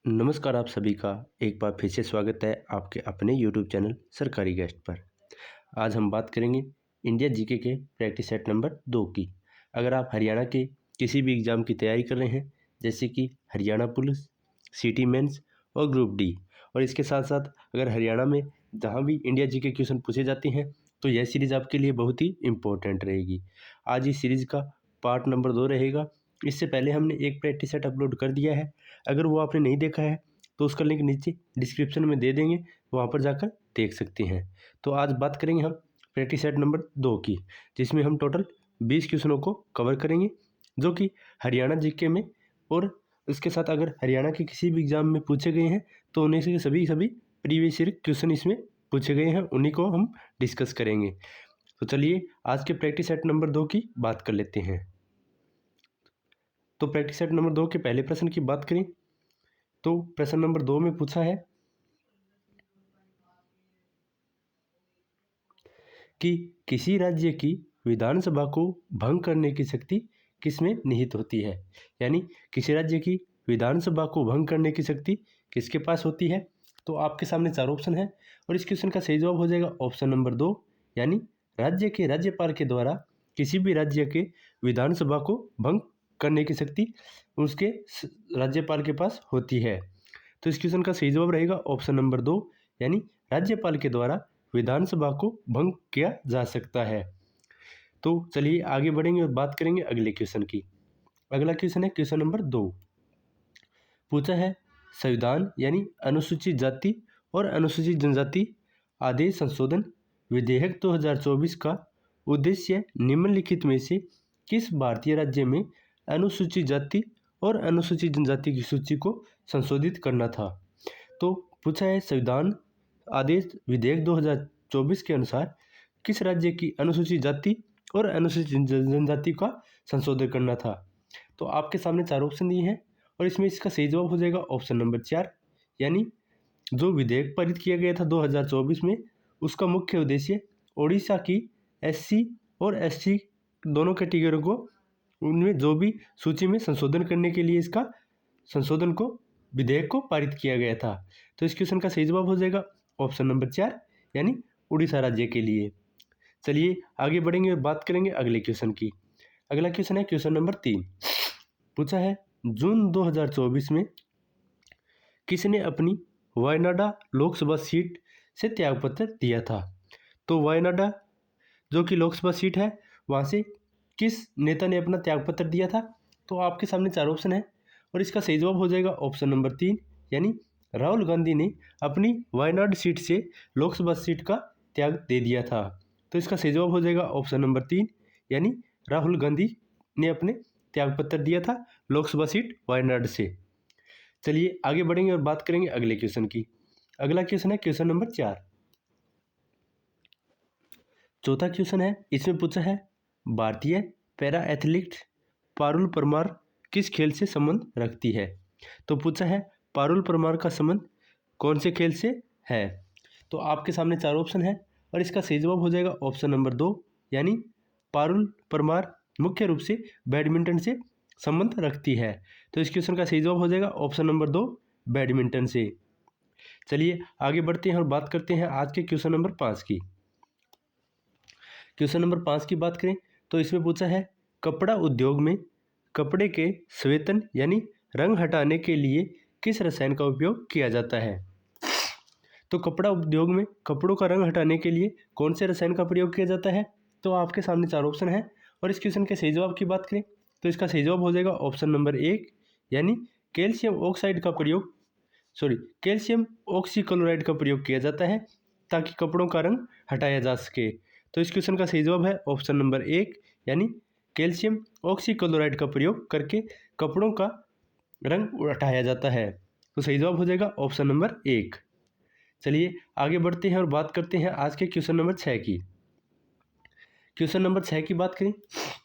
नमस्कार आप सभी का एक बार फिर से स्वागत है आपके अपने यूट्यूब चैनल सरकारी गेस्ट पर। आज हम बात करेंगे इंडिया जीके के प्रैक्टिस सेट नंबर 2 की। अगर आप हरियाणा के किसी भी एग्ज़ाम की तैयारी कर रहे हैं जैसे कि हरियाणा पुलिस, सिटी मेंस और ग्रुप डी, और इसके साथ साथ अगर हरियाणा में जहाँ भी इंडिया जीके क्वेश्चन पूछे जाते हैं तो यह सीरीज़ आपके लिए बहुत ही इम्पोर्टेंट रहेगी। आज इस सीरीज़ का पार्ट नंबर 2 रहेगा। इससे पहले हमने एक प्रैक्टिस सेट अपलोड कर दिया है। अगर वो आपने नहीं देखा है तो उसका लिंक नीचे डिस्क्रिप्शन में दे देंगे, वहाँ पर जाकर देख सकते हैं। तो आज बात करेंगे हम प्रैक्टिस सेट नंबर 2 की, जिसमें हम टोटल 20 क्वेश्चनों को कवर करेंगे जो कि हरियाणा जीके में और इसके साथ अगर हरियाणा के किसी भी एग्ज़ाम में पूछे गए हैं तो उन्हीं से सभी प्रीवियस ईयर क्वेश्चन इसमें पूछे गए हैं, उन्हीं को हम डिस्कस करेंगे। तो चलिए आज के प्रैक्टिस सेट नंबर 2 की बात कर लेते हैं। तो प्रैक्टिस सेट नंबर 2 के पहले प्रश्न की बात करें तो प्रश्न नंबर 2 में पूछा है कि किसी राज्य की विधानसभा को भंग करने की शक्ति किसमें निहित होती है। यानी किसी राज्य की विधानसभा को भंग करने की शक्ति किसके पास होती है। तो आपके सामने 4 ऑप्शन है और इस क्वेश्चन का सही जवाब हो जाएगा ऑप्शन नंबर 2, यानी राज्य के राज्यपाल के द्वारा किसी भी राज्य के विधानसभा को भंग करने की शक्ति उसके राज्यपाल के पास होती है। तो इस क्वेश्चन का सही जवाब रहेगा ऑप्शन नंबर 2, यानी राज्यपाल के द्वारा विधानसभा को भंग किया जा सकता है। तो चलिए आगे बढ़ेंगे और बात करेंगे अगले क्वेश्चन की। अगला क्वेश्चन है क्वेश्चन नंबर 2। पूछा है संविधान यानी अनुसूचित जाति और अनुसूचित जनजाति आदेश संशोधन विधेयक 2024 का उद्देश्य निम्नलिखित में से किस भारतीय राज्य में अनुसूचित जाति और अनुसूचित जनजाति की सूची को संशोधित करना था। तो पूछा है संविधान आदेश विधेयक 2024 के अनुसार किस राज्य की अनुसूचित जाति और अनुसूचित जनजाति का संशोधन करना था। तो आपके सामने 4 ऑप्शन दिए हैं और इसमें इसका सही जवाब हो जाएगा ऑप्शन नंबर 4, यानी जो विधेयक पारित किया गया था 2024 में उसका मुख्य उद्देश्य ओडिशा की एससी और एसटी दोनों कैटेगरी को उनमें जो भी सूची में संशोधन करने के लिए इसका संशोधन को विधेयक को पारित किया गया था। तो इस क्वेश्चन का सही जवाब हो जाएगा ऑप्शन नंबर 4, यानी उड़ीसा राज्य के लिए। चलिए आगे बढ़ेंगे और बात करेंगे अगले क्वेश्चन की। अगला क्वेश्चन है क्वेश्चन नंबर 3। पूछा है जून 2024 में किसने अपनी वायनाडा लोकसभा सीट से त्यागपत्र दिया था। तो वायनाडा जो कि लोकसभा सीट है वहाँ से किस नेता ने अपना त्यागपत्र दिया था। तो आपके सामने 4 ऑप्शन है और इसका सही जवाब हो जाएगा ऑप्शन नंबर 3, यानी राहुल गांधी ने अपनी वायनाड सीट से लोकसभा सीट का त्याग दे दिया था। तो इसका सही जवाब हो जाएगा ऑप्शन नंबर 3, यानी राहुल गांधी ने अपने त्यागपत्र दिया था लोकसभा सीट वायनाड से। चलिए आगे बढ़ेंगे और बात करेंगे अगले क्वेश्चन की। अगला क्वेश्चन है क्वेश्चन नंबर 4। चौथा क्वेश्चन है, इसमें पूछा है भारतीय पैरा एथलीट पारुल परमार किस खेल से संबंध रखती है। तो पूछा है पारुल परमार का संबंध कौन से खेल से है। तो आपके सामने 4 ऑप्शन है और इसका सही जवाब हो जाएगा ऑप्शन नंबर 2, यानी पारुल परमार मुख्य रूप से बैडमिंटन से संबंध रखती है। तो इस क्वेश्चन का सही जवाब हो जाएगा ऑप्शन नंबर 2, बैडमिंटन से। चलिए आगे बढ़ते हैं और बात करते हैं आज के क्वेश्चन नंबर 5 की। क्वेश्चन नंबर 5 की बात करें तो इसमें पूछा है कपड़ा उद्योग में कपड़े के स्वेतन यानी रंग हटाने के लिए किस रसायन का उपयोग किया जाता है। तो कपड़ा उद्योग में कपड़ों का रंग हटाने के लिए कौन से रसायन का प्रयोग किया जाता है। तो आपके सामने 4 ऑप्शन है और इस क्वेश्चन के सही जवाब की बात करें तो इसका सही जवाब हो जाएगा ऑप्शन नंबर 1, यानी कैल्शियम ऑक्साइड का प्रयोग कैल्शियम ऑक्सीक्लोराइड का प्रयोग किया जाता है ताकि कपड़ों का रंग हटाया जा सके। तो इस क्वेश्चन का सही जवाब है ऑप्शन नंबर 1, यानी कैल्शियम ऑक्सीक्लोराइड का प्रयोग करके कपड़ों का रंग हटाया जाता है। तो सही जवाब हो जाएगा ऑप्शन नंबर 1। चलिए आगे बढ़ते हैं और बात करते हैं आज के क्वेश्चन नंबर 6 की। क्वेश्चन नंबर 6 की बात करें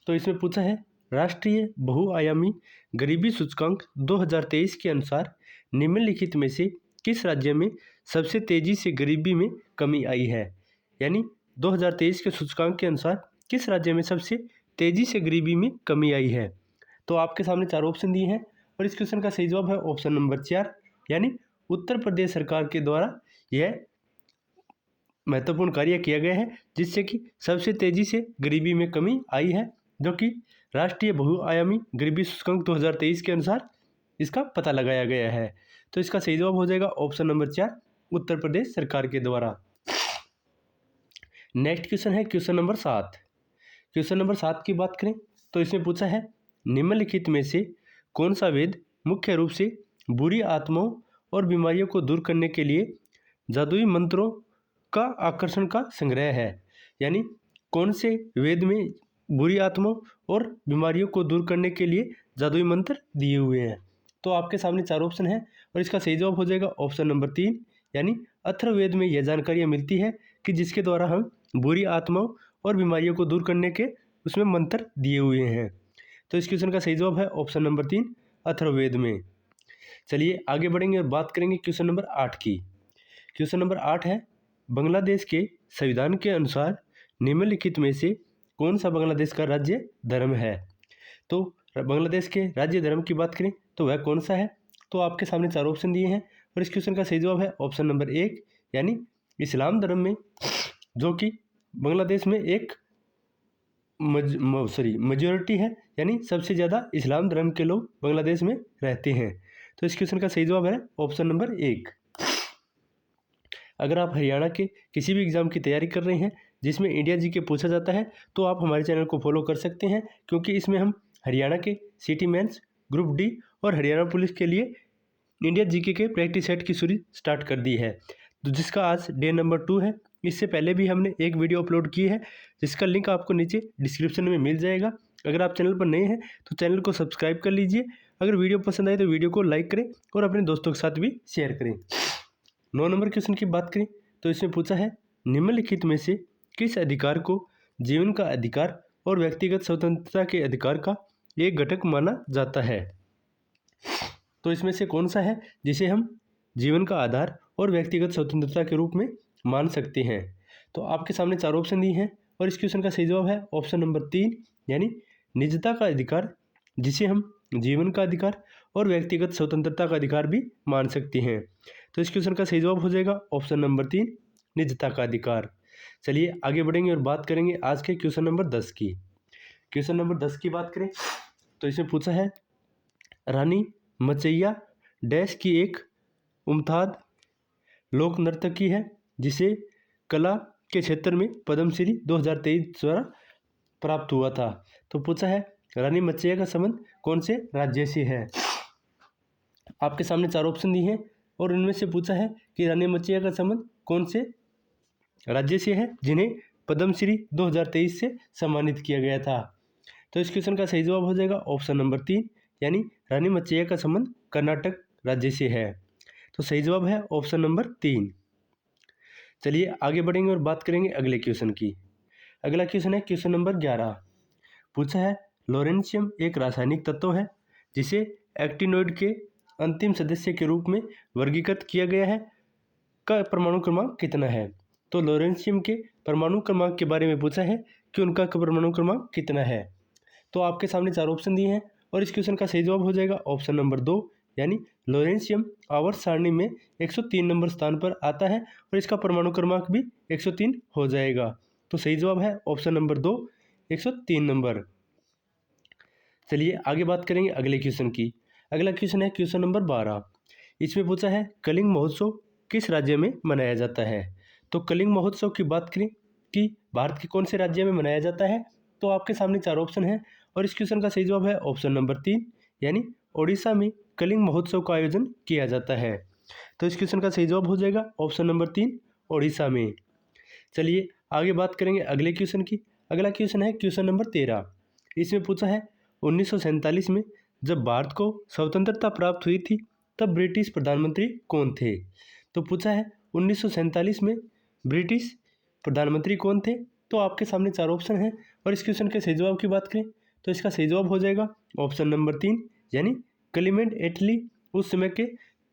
तो इसमें पूछा है राष्ट्रीय बहुआयामी गरीबी सूचकांक 2023 के अनुसार निम्नलिखित में से किस राज्य में सबसे तेजी से गरीबी में कमी आई है। यानी 2023 के सूचकांक के अनुसार किस राज्य में सबसे तेजी से गरीबी में कमी आई है। तो आपके सामने 4 ऑप्शन दिए हैं और इस क्वेश्चन का सही जवाब है ऑप्शन नंबर 4, यानी उत्तर प्रदेश सरकार के द्वारा यह महत्वपूर्ण कार्य किया गया है, जिससे कि सबसे तेजी से गरीबी में कमी आई है, जो कि राष्ट्रीय बहुआयामी गरीबी सूचकांक 2023 के अनुसार इसका पता लगाया गया है। तो इसका सही जवाब हो जाएगा ऑप्शन नंबर 4, उत्तर प्रदेश सरकार के द्वारा। नेक्स्ट क्वेश्चन है क्वेश्चन नंबर 7। क्वेश्चन नंबर 7 की बात करें तो इसमें पूछा है निम्नलिखित में से कौन सा वेद मुख्य रूप से बुरी आत्माओं और बीमारियों को दूर करने के लिए जादुई मंत्रों का आकर्षण का संग्रह है। यानी कौन से वेद में बुरी आत्माओं और बीमारियों को दूर करने के लिए जादुई मंत्र दिए हुए हैं। तो आपके सामने 4 ऑप्शन है और इसका सही जवाब हो जाएगा ऑप्शन नंबर 3, यानी अथर्ववेद में यह जानकारियाँ मिलती है कि जिसके द्वारा हम बुरी आत्माओं और बीमारियों को दूर करने के उसमें मंत्र दिए हुए हैं। तो इस क्वेश्चन का सही जवाब है ऑप्शन नंबर 3, अथर्ववेद में। चलिए आगे बढ़ेंगे और बात करेंगे क्वेश्चन नंबर 8 की। क्वेश्चन नंबर 8 है बांग्लादेश के संविधान के अनुसार निम्नलिखित में से कौन सा बांग्लादेश का राज्य धर्म है। तो बांग्लादेश के राज्य धर्म की बात करें तो वह कौन सा है। तो आपके सामने 4 ऑप्शन दिए हैं और इस क्वेश्चन का सही जवाब है ऑप्शन नंबर 1, यानी इस्लाम धर्म में, जो कि बांग्लादेश में एक मेजॉरिटी है, यानी सबसे ज़्यादा इस्लाम धर्म के लोग बांग्लादेश में रहते हैं। तो इस क्वेश्चन का सही जवाब है ऑप्शन नंबर 1। अगर आप हरियाणा के किसी भी एग्ज़ाम की तैयारी कर रहे हैं जिसमें इंडिया जीके पूछा जाता है तो आप हमारे चैनल को फॉलो कर सकते हैं, क्योंकि इसमें हम हरियाणा के सिटी मेंस, ग्रुप डी और हरियाणा पुलिस के लिए इंडिया जीके के प्रैक्टिस सेट की सीरीज स्टार्ट कर दी है, तो जिसका आज डे नंबर 2 है। इससे पहले भी हमने एक वीडियो अपलोड की है जिसका लिंक आपको नीचे डिस्क्रिप्शन में मिल जाएगा। अगर आप चैनल पर नए हैं तो चैनल को सब्सक्राइब कर लीजिए। अगर वीडियो पसंद आए तो वीडियो को लाइक करें और अपने दोस्तों के साथ भी शेयर करें। 9 नंबर क्वेश्चन की बात करें तो इसमें पूछा है निम्नलिखित में से किस अधिकार को जीवन का अधिकार और व्यक्तिगत स्वतंत्रता के अधिकार का एक घटक माना जाता है। तो इसमें से कौन सा है जिसे हम जीवन का आधार और व्यक्तिगत स्वतंत्रता के रूप में मान सकते हैं। तो आपके सामने 4 ऑप्शन दिए हैं और इस क्वेश्चन का सही जवाब है ऑप्शन नंबर 3, यानी निजता का अधिकार, जिसे हम जीवन का अधिकार और व्यक्तिगत स्वतंत्रता का अधिकार भी मान सकते हैं। तो इस क्वेश्चन का सही जवाब हो जाएगा ऑप्शन नंबर 3, निजता का अधिकार। चलिए आगे बढ़ेंगे और बात करेंगे आज के क्वेश्चन नंबर 10 की। क्वेश्चन नंबर 10 की बात करें तो इसमें पूछा है रानी मचैया डैश की एक मुमताज लोक नर्तकी है जिसे कला के क्षेत्र में पद्मश्री 2023 द्वारा प्राप्त हुआ था। तो पूछा है रानी मचैया का संबंध कौन से राज्य से है। आपके सामने 4 ऑप्शन दिए हैं और इनमें से पूछा है कि रानी मचैया का संबंध कौन से राज्य से है जिन्हें पद्मश्री 2023 से सम्मानित किया गया था। तो इस क्वेश्चन का सही जवाब हो जाएगा ऑप्शन नंबर 3, यानी रानी मचैया का संबंध कर्नाटक राज्य से है। तो सही जवाब है ऑप्शन नंबर 3। चलिए आगे बढ़ेंगे और बात करेंगे अगले क्वेश्चन की। अगला क्वेश्चन है क्वेश्चन नंबर 11। पूछा है लॉरेंशियम एक रासायनिक तत्व है जिसे एक्टिनोइड के अंतिम सदस्य के रूप में वर्गीकृत किया गया है, का परमाणु क्रमांक कितना है। तो लॉरेंशियम के परमाणु क्रमांक के बारे में पूछा है कि उनका परमाणु क्रमांक कितना है। तो आपके सामने 4 ऑप्शन दिए हैं और इस क्वेश्चन का सही जवाब हो जाएगा ऑप्शन नंबर 2, यानी लॉरेंशियम आवर्त सारणी में 103 नंबर स्थान पर आता है और इसका परमाणु क्रमांक भी 103 हो जाएगा। तो सही जवाब है ऑप्शन नंबर 2, 103 नंबर। चलिए आगे बात करेंगे अगले क्वेश्चन की। अगला क्वेश्चन है क्वेश्चन नंबर 12। इसमें पूछा है कलिंग महोत्सव किस राज्य में मनाया जाता है। तो कलिंग महोत्सव की बात करें कि भारत के कौन से राज्य में मनाया जाता है, तो आपके सामने 4 ऑप्शन हैं और इस क्वेश्चन का सही जवाब है ऑप्शन नंबर 3, यानी ओडिशा में कलिंग महोत्सव का आयोजन किया जाता है। तो इस क्वेश्चन का सही जवाब हो जाएगा ऑप्शन नंबर 3, ओडिशा में। चलिए आगे बात करेंगे अगले क्वेश्चन की। अगला क्वेश्चन है क्वेश्चन नंबर 13। इसमें पूछा है 1947 में जब भारत को स्वतंत्रता प्राप्त हुई थी तब ब्रिटिश प्रधानमंत्री कौन थे। तो पूछा है 1947 में ब्रिटिश प्रधानमंत्री कौन थे। तो आपके सामने 4 ऑप्शन हैं और इस क्वेश्चन के सही जवाब की बात करें तो इसका सही जवाब हो जाएगा ऑप्शन नंबर 3, यानी क्लेमेंट एटली उस समय के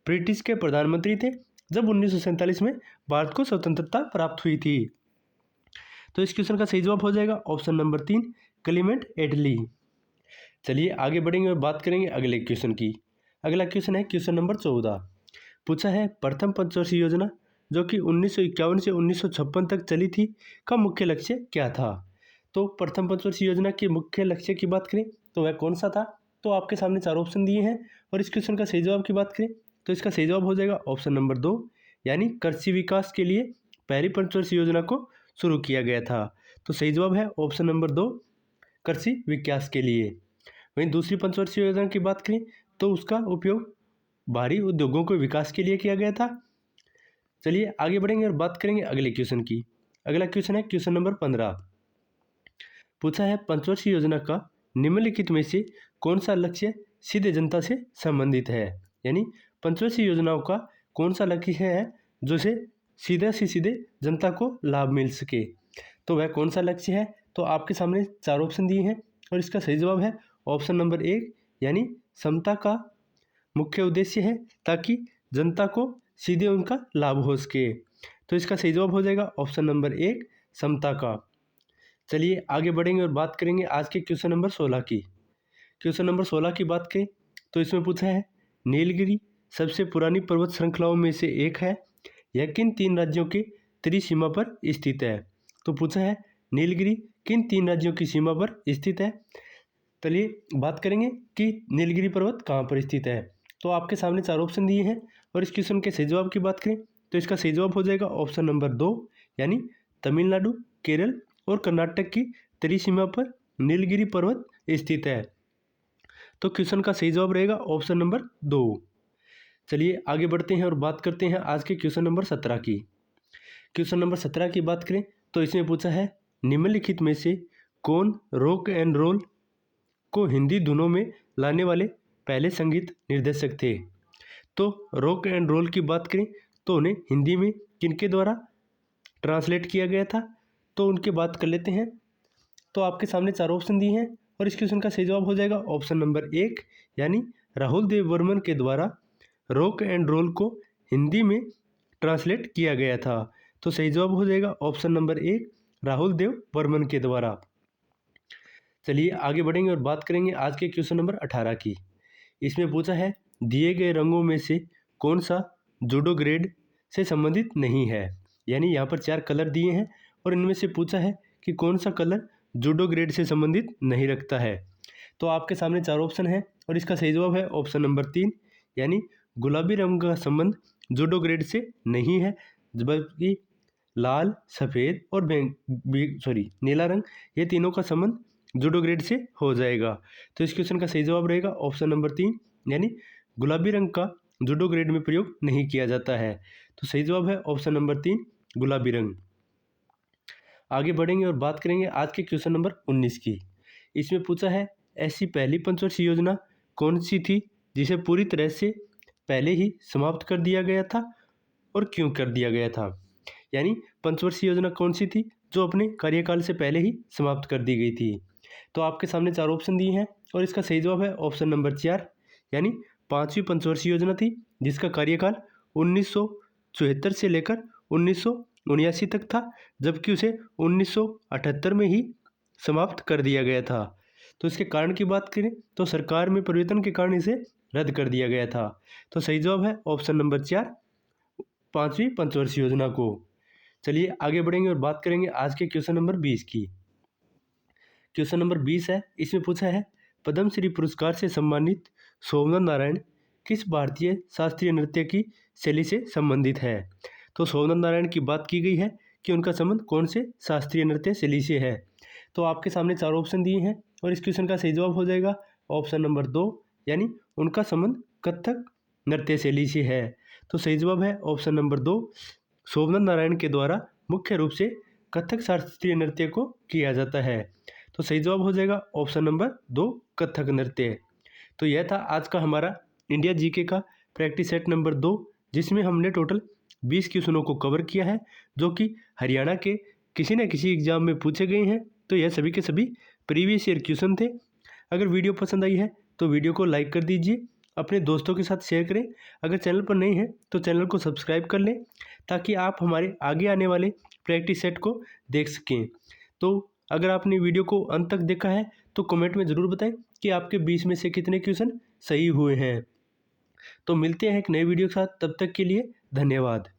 ब्रिटिश के प्रधानमंत्री थे जब 1947 में भारत को स्वतंत्रता प्राप्त हुई थी। तो इस क्वेश्चन का सही जवाब हो जाएगा ऑप्शन नंबर 3, क्लेमेंट एटली। चलिए आगे बढ़ेंगे और बात करेंगे अगले क्वेश्चन की। अगला क्वेश्चन है क्वेश्चन नंबर 14। पूछा है प्रथम पंचवर्षीय योजना जो कि 1951 से 1956 तक चली थी का मुख्य लक्ष्य क्या था। तो प्रथम पंचवर्षीय योजना के मुख्य लक्ष्य की बात करें तो वह कौन सा था, तो आपके सामने चार ऑप्शन दिए हैं और इस क्वेश्चन का सही जवाब की बात करें तो इसका सही जवाब हो जाएगा ऑप्शन नंबर 2, यानी कृषि विकास के लिए पहली पंचवर्षीय योजना को शुरू किया गया था। तो सही जवाब है ऑप्शन नंबर 2, कृषि विकास के लिए। वहीं दूसरी पंचवर्षीय योजना की बात करें तो उसका उपयोग भारी उद्योगों के विकास के लिए किया गया था। चलिए आगे बढ़ेंगे और बात करेंगे अगले क्वेश्चन की। अगला क्वेश्चन है क्वेश्चन नंबर 15। पूछा है पंचवर्षीय योजना का निम्नलिखित में से कौन सा लक्ष्य सीधे जनता से संबंधित है, यानी पंचवर्षीय योजनाओं का कौन सा लक्ष्य है जो से सीधे जनता को लाभ मिल सके। तो वह कौन सा लक्ष्य है, तो आपके सामने चार ऑप्शन दिए हैं और इसका सही जवाब है ऑप्शन नंबर 1, यानी समता का मुख्य उद्देश्य है ताकि जनता को सीधे उनका लाभ हो सके। तो इसका सही जवाब हो जाएगा ऑप्शन नंबर 1, समता का। चलिए आगे बढ़ेंगे और बात करेंगे आज के क्वेश्चन नंबर 16 की। क्वेश्चन नंबर 16 की बात करें तो इसमें पूछा है नीलगिरी सबसे पुरानी पर्वत श्रृंखलाओं में से एक है, यह किन तीन राज्यों के त्रिसीमा पर स्थित है। तो पूछा है नीलगिरी किन तीन राज्यों की सीमा पर स्थित है। चलिए बात करेंगे कि नीलगिरी पर्वत कहाँ पर स्थित है। तो आपके सामने चार ऑप्शन दिए हैं और इस क्वेश्चन के सही जवाब की बात करें तो इसका सही जवाब हो जाएगा ऑप्शन नंबर 2, यानी तमिलनाडु, केरल और कर्नाटक की त्रिसीमा पर नीलगिरी पर्वत स्थित है। तो क्वेश्चन का सही जवाब रहेगा ऑप्शन नंबर 2। चलिए आगे बढ़ते हैं और बात करते हैं आज के क्वेश्चन नंबर 17 की। क्वेश्चन नंबर 17 की बात करें तो इसमें पूछा है निम्नलिखित में से कौन रॉक एंड रोल को हिंदी धुनों में लाने वाले पहले संगीत निर्देशक थे। तो रॉक एंड रोल की बात करें तो उन्हें हिंदी में किनके द्वारा ट्रांसलेट किया गया था, तो उनकी बात कर लेते हैं। तो आपके सामने चार ऑप्शन दिए हैं और इस क्वेश्चन का सही जवाब हो जाएगा ऑप्शन नंबर 1, यानी राहुल देव वर्मन के द्वारा रॉक एंड रोल को हिंदी में ट्रांसलेट किया गया था। तो सही जवाब हो जाएगा ऑप्शन नंबर 1, राहुल देव वर्मन के द्वारा। चलिए आगे बढ़ेंगे और बात करेंगे आज के क्वेश्चन नंबर 18 की। इसमें पूछा है दिए गए रंगों में से कौन सा जूडो ग्रेड से संबंधित नहीं है, यानी यहाँ पर चार कलर दिए हैं और इनमें से पूछा है कि कौन सा कलर जूडो ग्रेड से संबंधित नहीं रखता है। तो आपके सामने चार ऑप्शन है और इसका सही जवाब है ऑप्शन नंबर 3, यानी गुलाबी रंग का संबंध जूडो ग्रेड से नहीं है, जबकि लाल, सफ़ेद और नीला रंग, ये तीनों का संबंध जूडो ग्रेड से हो जाएगा। तो इस क्वेश्चन का सही जवाब रहेगा ऑप्शन नंबर 3, यानी गुलाबी रंग का जूडो ग्रेड में प्रयोग नहीं किया जाता है। तो सही जवाब है ऑप्शन नंबर 3, गुलाबी रंग। आगे बढ़ेंगे और बात करेंगे आज के क्वेश्चन नंबर 19 की। इसमें पूछा है ऐसी पहली पंचवर्षीय योजना कौन सी थी जिसे पूरी तरह से पहले ही समाप्त कर दिया गया था और क्यों कर दिया गया था, यानी पंचवर्षीय योजना कौन सी थी जो अपने कार्यकाल से पहले ही समाप्त कर दी गई थी। तो आपके सामने चार ऑप्शन दिए हैं और इसका सही जवाब है ऑप्शन नंबर 4, यानी पाँचवीं पंचवर्षीय योजना थी जिसका कार्यकाल 1974 से लेकर 1979 तक था, जबकि उसे 1978 में ही समाप्त कर दिया गया था। तो इसके कारण की बात करें तो सरकार में परिवर्तन के कारण इसे रद्द कर दिया गया था। तो सही जवाब है ऑप्शन नंबर 4, पाँचवीं पंचवर्षीय योजना को। चलिए आगे बढ़ेंगे और बात करेंगे आज के क्वेश्चन नंबर 20 की। क्वेश्चन नंबर 20 है, इसमें पूछा है पद्मश्री पुरस्कार से सम्मानित सोमनाथ नारायण किस भारतीय शास्त्रीय नृत्य की शैली से संबंधित है। तो सोमनाथ नारायण की बात की गई है कि उनका संबंध कौन से शास्त्रीय नृत्य शैली से है। तो आपके सामने चार ऑप्शन दिए हैं और इस क्वेश्चन का सही जवाब हो जाएगा ऑप्शन नंबर 2, यानी उनका संबंध कथक नृत्य शैली से है। तो सही जवाब है ऑप्शन नंबर 2, सोमनाथ नारायण के द्वारा मुख्य रूप से कथक शास्त्रीय नृत्य को किया जाता है। तो सही जवाब हो जाएगा ऑप्शन नंबर 2, कथक नृत्य। तो यह था आज का हमारा इंडिया जीके का प्रैक्टिस सेट नंबर 2, जिसमें हमने टोटल 20 क्वेश्चनों को कवर किया है जो कि हरियाणा के किसी न किसी एग्जाम में पूछे गए हैं। तो यह सभी के सभी प्रीवियस ईयर क्वेश्चन थे। अगर वीडियो पसंद आई है तो वीडियो को लाइक कर दीजिए, अपने दोस्तों के साथ शेयर करें। अगर चैनल पर नए हैं तो चैनल को सब्सक्राइब कर लें ताकि आप हमारे आगे आने वाले प्रैक्टिस सेट को देख सकें। तो अगर आपने वीडियो को अंत तक देखा है तो कमेंट में ज़रूर बताएं कि आपके 20 में से कितने क्वेश्चन सही हुए हैं। तो मिलते हैं एक नए वीडियो के साथ, तब तक के लिए धन्यवाद।